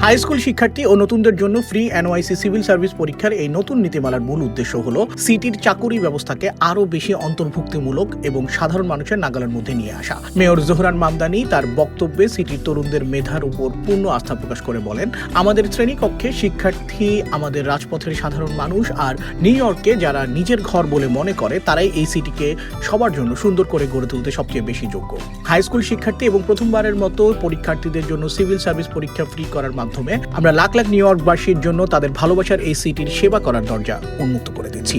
High school শিক্ষার্থী ও নতুনদের জন্য ফ্রি এনওআইসি সিভিল সার্ভিস পরীক্ষার এই নতুন নীতিমালার মূল উদ্দেশ্য হলো সিটির চাকুরি ব্যবস্থাকে আরও বেশি অন্তর্ভুক্তিমূলক এবং সাধারণ মানুষের নাগালের মধ্যে নিয়ে আসা। মেয়র জোহরান মামদানি তার বক্তব্যে সিটির তরুণদের মেধার উপর পূর্ণ আস্থা প্রকাশ করে বলেন, আমাদের শ্রেণীকক্ষে শিক্ষার্থী, আমাদের রাজপথের সাধারণ মানুষ আর নিউ ইয়র্কে যারা নিজের ঘর বলে মনে করে তারাই এই সিটিকে সবার জন্য সুন্দর করে গড়ে তুলতে সবচেয়ে বেশি যোগ্য। হাই স্কুল শিক্ষার্থী এবং প্রথমবারের মতো পরীক্ষার্থীদের জন্য সিভিল সার্ভিস পরীক্ষা ফ্রি করার মাধ্যমে আমরা লাখ লাখ নিউ ইয়র্কবাসীর জন্য তাদের ভালোবাসার এই সিটির সেবা করার দরজা উন্মুক্ত করে দিচ্ছি।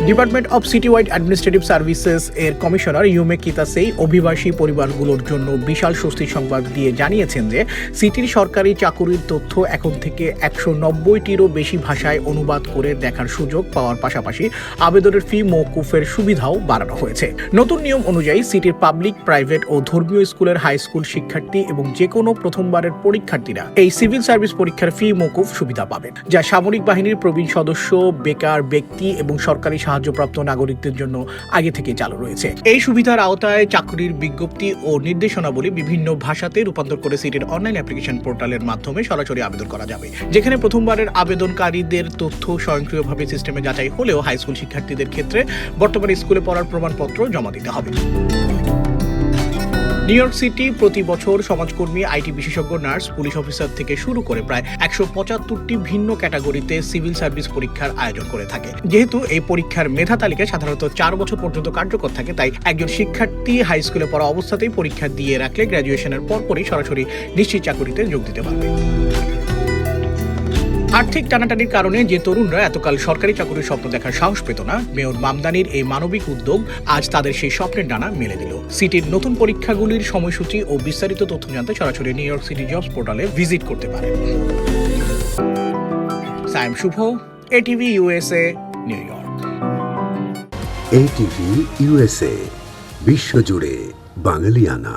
Department of city wide administrative services এর কমিশনার ইউমে কিতাসেই অভিবাসী পরিবারগুলোর জন্য বিশাল স্বস্তির সংবাদ দিয়ে জানিয়েছেন যে সিটির সরকারি চাকুরির তথ্য এখন থেকে 190টিরও বেশি ভাষায় অনুবাদ করে দেখার সুযোগ পাওয়ার পাশাপাশি আবেদনের ফি মওকুফের সুবিধাও বাড়ানো হয়েছে। নতুন নিয়ম অনুযায়ী সিটির পাবলিক, প্রাইভেট ও ধর্মীয় স্কুলের হাই স্কুল শিক্ষার্থী এবং যে কোনো প্রথমবারের পরীক্ষার্থীরা এই সিভিল সার্ভিস পরীক্ষার ফি মওকুফ সুবিধা পাবেন, যা সামরিক বাহিনীর প্রবীণ সদস্য, বেকার ব্যক্তি এবং সরকারি সাহায্যপ্রাপ্ত নাগরিকদের জন্য আগে থেকে চালু রয়েছে। এই সুবিধার আওতায় চাকরির বিজ্ঞপ্তি ও নির্দেশনাবলী বিভিন্ন ভাষাতে রূপান্তর করে সিটির অনলাইন অ্যাপ্লিকেশন পোর্টালের মাধ্যমে সরাসরি আবেদন করা যাবে, যেখানে প্রথমবারের আবেদনকারীদের তথ্য স্বয়ংক্রিয়ভাবে সিস্টেমে যাচাই হলেও হাই স্কুল শিক্ষার্থীদের ক্ষেত্রে বর্তমানে স্কুলে পড়ার প্রমাণপত্র জমা দিতে হবে। নিউ ইয়র্ক সিটি প্রতি বছর সমাজকর্মী, আইটি বিশেষজ্ঞ, নার্স, পুলিশ অফিসার থেকে শুরু করে প্রায় 175টি ভিন্ন ক্যাটাগরিতে সিভিল সার্ভিস পরীক্ষার আয়োজন করে থাকে। যেহেতু এই পরীক্ষার মেধা তালিকা সাধারণত 4 বছর পর্যন্ত কার্যকর থাকে, তাই একজন শিক্ষার্থী হাই স্কুলে পড়া অবস্থাতেই পরীক্ষা দিয়ে রাখলে গ্র্যাজুয়েশনের পরপরই সরাসরি নিশ্চিত চাকরিতে যোগ দিতে পারবে। আর্থিক টানাটানির কারণে যে তরুণরা এতকাল সরকারি চাকরির স্বপ্ন দেখার সাহস পেত না, মেয়র মামদানির এই মানবিক উদ্যোগ আজ তাদের সেই স্বপ্নের ডানা মেলে দিল। সিটির নতুন পরীক্ষাগুলির সময়সূচি ও বিস্তারিত তথ্য জানতে সরাসরি নিউ ইয়র্ক সিটি জবস পোর্টালে ভিজিট করতে পারেন। Sayem Shuvo, ATV USA, New York. ATV USA, বিশ্বজুড়ে বাঙালিয়ানা।